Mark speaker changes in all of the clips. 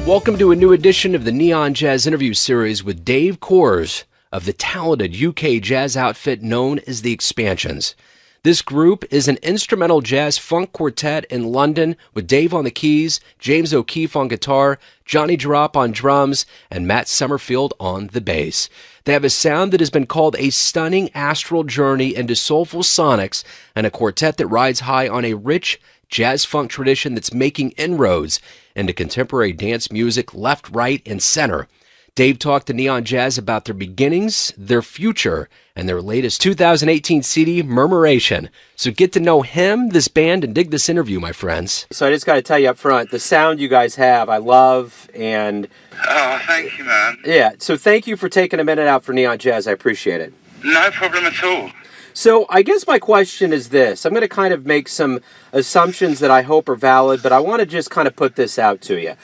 Speaker 1: Welcome to a new edition of the Neon Jazz interview series with Dave Koors of the talented UK jazz outfit known as the Expansions. This group is an instrumental jazz funk quartet in London with Dave on the keys, James O'Keefe on guitar, Jonny Drop on drums, and Matt Summerfield on the bass. They have a sound that has been called a stunning astral journey into soulful sonics and a quartet that rides high on a rich jazz funk tradition that's making inroads into contemporary dance music left, right, and center. Dave talked to Neon Jazz about their beginnings, their future, and their latest 2018 CD Mumuration. So get to know him, this band, and dig this interview, my friends. So I just got to tell you up front, the sound you guys have, I love, and...
Speaker 2: Oh, thank you, man.
Speaker 1: Yeah, so thank you for taking a minute out for Neon Jazz. I appreciate it.
Speaker 2: No problem at all.
Speaker 1: So I guess my question is this. I'm going to kind of make some assumptions that I hope are valid, but I want to just kind of put this out to you.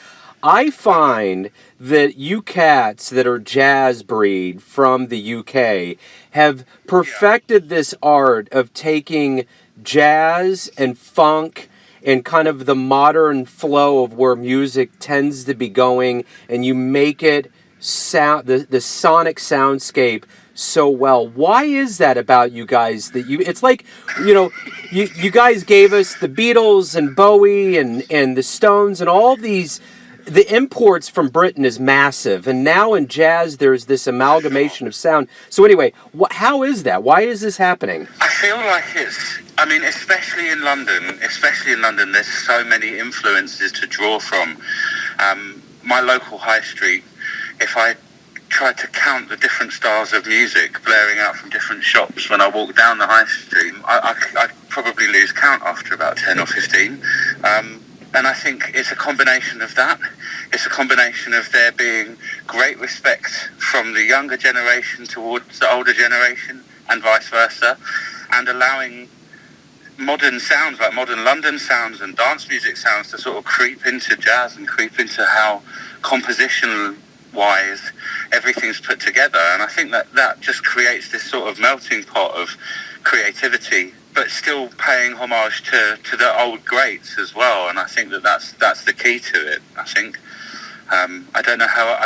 Speaker 1: I find that you cats that are jazz breed from the UK have perfected this art of taking jazz and funk and kind of the modern flow of where music tends to be going, and you make it sound the sonic soundscape so well. Why is that about you guys? That you, it's like, you know, you guys gave us the Beatles and Bowie and the Stones and all these. The imports from Britain is massive, and now in jazz there's this amalgamation of sound. So anyway, how is that? Why is this happening?
Speaker 2: I feel like it's, I mean, especially in London, there's so many influences to draw from. My local high street, if I tried to count the different styles of music blaring out from different shops when I walk down the high street, I'd probably lose count after about 10 or 15. And I think it's a combination of that. It's a combination of there being great respect from the younger generation towards the older generation and vice versa, and allowing modern sounds like modern London sounds and dance music sounds to sort of creep into jazz and creep into how composition-wise everything's put together. And I think that just creates this sort of melting pot of creativity, but still paying homage to the old greats as well. And I think that's the key to it. I think I don't know how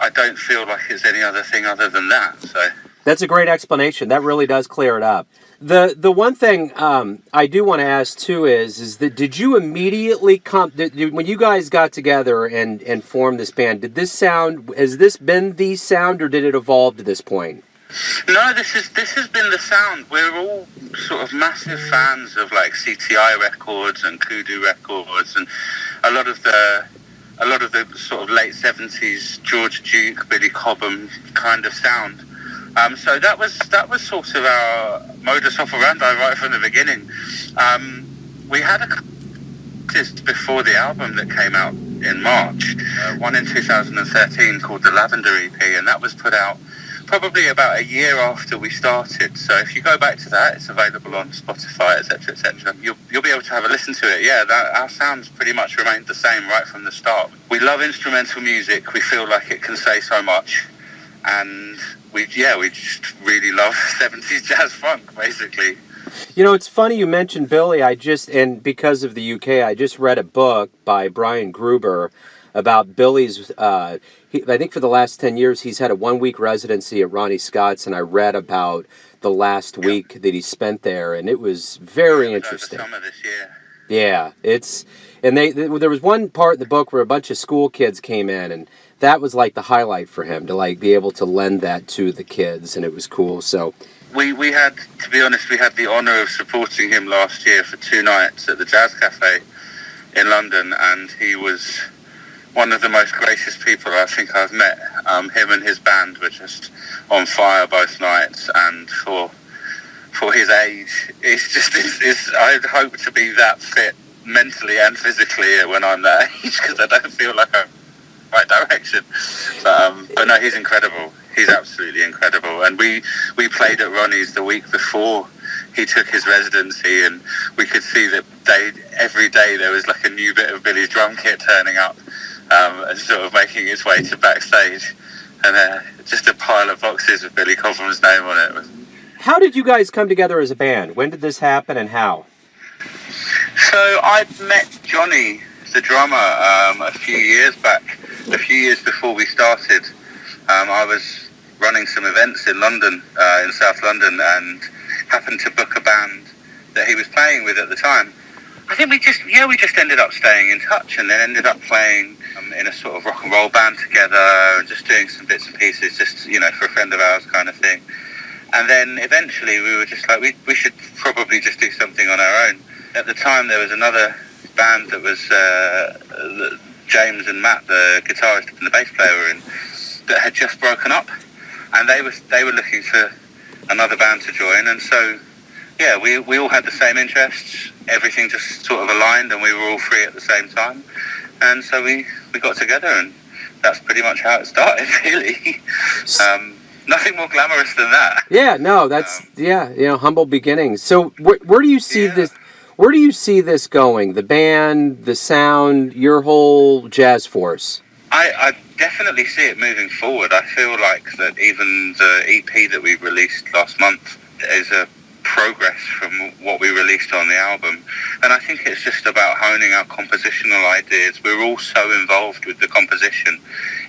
Speaker 2: I don't feel like it's any other thing other than that. So
Speaker 1: that's a great explanation. That really does clear it up. The one thing I do want to ask too is that did you immediately when you guys got together and formed this band? Has this been the sound, or did it evolve to this point?
Speaker 2: No, this has been the sound. We're all sort of massive fans of like CTI records and Kudu records, and a lot of the sort of late 70s George Duke, Billy Cobham kind of sound. So that was sort of our modus operandi right from the beginning. We had a contest before the album that came out in March, one in 2013 called the Lavender EP, and that was put out probably about a year after we started. So if you go back to that, it's available on Spotify, etc., etc. You'll be able to have a listen to it. Yeah, our sounds pretty much remained the same right from the start. We love instrumental music. We feel like it can say so much, and we just really love 70s jazz funk, basically.
Speaker 1: You know, it's funny you mentioned Billy. And because of the UK, I just read a book by Brian Gruber about Billy's, I think for the last 10 years, he's had a 1-week residency at Ronnie Scott's, and I read about the last week that he spent there, and it was very interesting.
Speaker 2: Summer this year.
Speaker 1: Yeah, there was one part in the book where a bunch of school kids came in, and that was like the highlight for him, to like be able to lend that to the kids, and it was cool. So
Speaker 2: we had, to be honest, we had the honour of supporting him last year for 2 nights at the Jazz Cafe in London, and he was one of the most gracious people I think I've met. Him and his band were just on fire both nights, and for his age, I'd hope to be that fit mentally and physically when I'm that age, because I don't feel like I'm in the right direction. But no, he's incredible. He's absolutely incredible. And we played at Ronnie's the week before he took his residency, and we could see that every day there was like a new bit of Billy's drum kit turning up, and sort of making its way to backstage, and just a pile of boxes with Billy Cobham's name on it.
Speaker 1: How did you guys come together as a band? When did this happen, and how?
Speaker 2: So I'd met Jonny, the drummer, a few years back a few years before we started, I was running some events in London, in South London, and happened to book a band that he was playing with at the time. I think we just ended up staying in touch, and then ended up playing in a sort of rock and roll band together, and just doing some bits and pieces, just, you know, for a friend of ours kind of thing. And then eventually we were just like, we should probably just do something on our own. At the time there was another band that was James and Matt, the guitarist and the bass player, were in, that had just broken up, and they were looking for another band to join. And so yeah, we all had the same interests, everything just sort of aligned, and we were all free at the same time, and so we got together, and that's pretty much how it started, really. Nothing more glamorous than that.
Speaker 1: Yeah, no, that's humble beginnings. So where do you see this? Where do you see this going? The band, the sound, your whole jazz force?
Speaker 2: I definitely see it moving forward. I feel like that even the EP that we released last month is a progress from what we released on the album, and I think it's just about honing our compositional ideas. We're all so involved with the composition.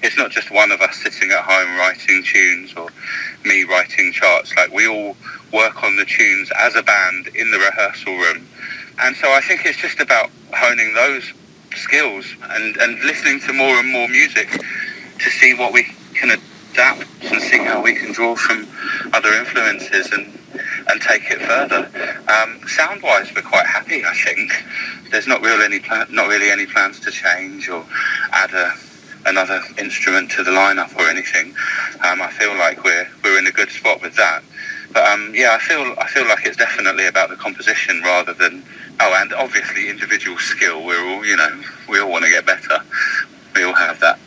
Speaker 2: It's not just one of us sitting at home writing tunes, or me writing charts. Like, we all work on the tunes as a band in the rehearsal room, and so I think it's just about honing those skills and listening to more and more music to see what we can adapt and see how we can draw from other influences and take it further. Sound-wise, we're quite happy, I think. There's not really any plans to change or add another instrument to the lineup or anything. I feel like we're in a good spot with that. But I feel like it's definitely about the composition rather than and obviously individual skill. We all want to get better. We all have that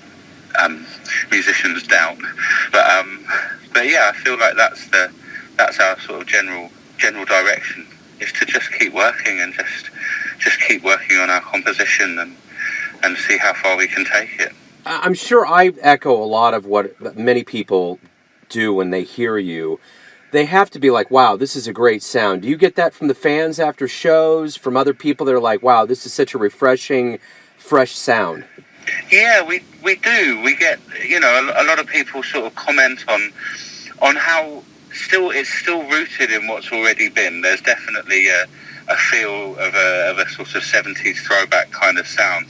Speaker 2: musician's doubt. But yeah, I feel like that's our sort of general direction, is to just keep working and just keep working on our composition and see how far we can take it.
Speaker 1: I'm sure I echo a lot of what many people do when they hear you. They have to be like, wow, this is a great sound. Do you get that from the fans after shows, from other people that are like, wow, this is such a refreshing, fresh sound?
Speaker 2: Yeah, we do. We get, a lot of people sort of comment on how it's still rooted in what's already been. There's definitely a feel of a sort of 70s throwback kind of sound.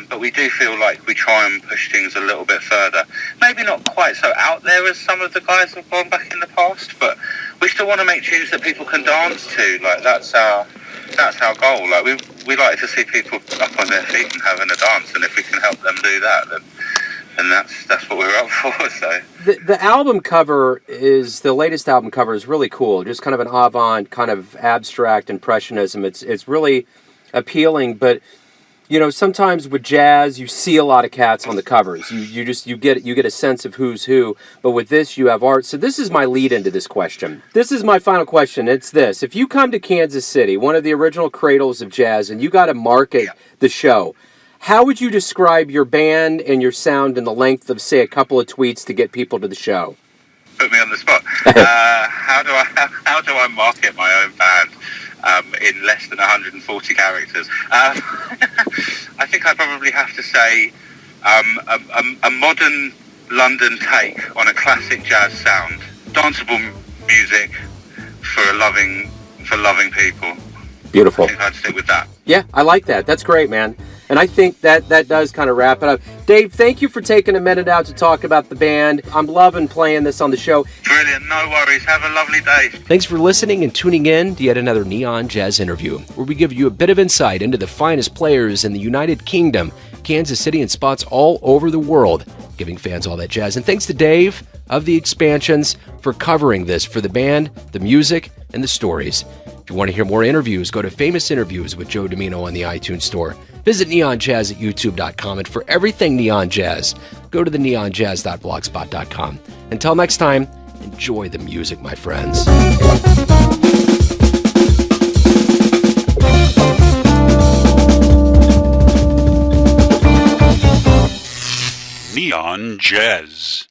Speaker 2: But we do feel like we try and push things a little bit further. Maybe not quite so out there as some of the guys have gone back in the past, but we still want to make tunes that people can dance to. Like, that's our goal. Like, we like to see people up on their feet and having a dance, and if we can help them do that, then that's what we're up for. So
Speaker 1: the album cover the latest album cover is really cool. Just kind of an avant, kind of abstract impressionism. It's really appealing, but sometimes with jazz, you see a lot of cats on the covers. You get a sense of who's who. But with this, you have art. So this is my lead into this question. This is my final question. It's this: if you come to Kansas City, one of the original cradles of jazz, and you got to market the show, how would you describe your band and your sound in the length of, say, a couple of tweets to get people to the show?
Speaker 2: Put me on the spot. How do I market my own band? In less than 140 characters. I think I probably have to say a modern London take on a classic jazz sound. Danceable music for loving people.
Speaker 1: Beautiful.
Speaker 2: I think I'd stick with that.
Speaker 1: Yeah, I like that. That's great, man. And I think that does kind of wrap it up. Dave, thank you for taking a minute out to talk about the band. I'm loving playing this on the show.
Speaker 2: Brilliant. No worries. Have a lovely day.
Speaker 1: Thanks for listening and tuning in to yet another Neon Jazz interview, where we give you a bit of insight into the finest players in the United Kingdom, Kansas City, and spots all over the world, giving fans all that jazz. And thanks to Dave of the Expansions for covering this for the band, the music, and the stories. If you want to hear more interviews, go to Famous Interviews with Joe Domino on the iTunes Store. Visit neonjazz at youtube.com, and for everything Neon Jazz, go to the neonjazz.blogspot.com. Until next time, enjoy the music, my friends.
Speaker 3: Neon Jazz.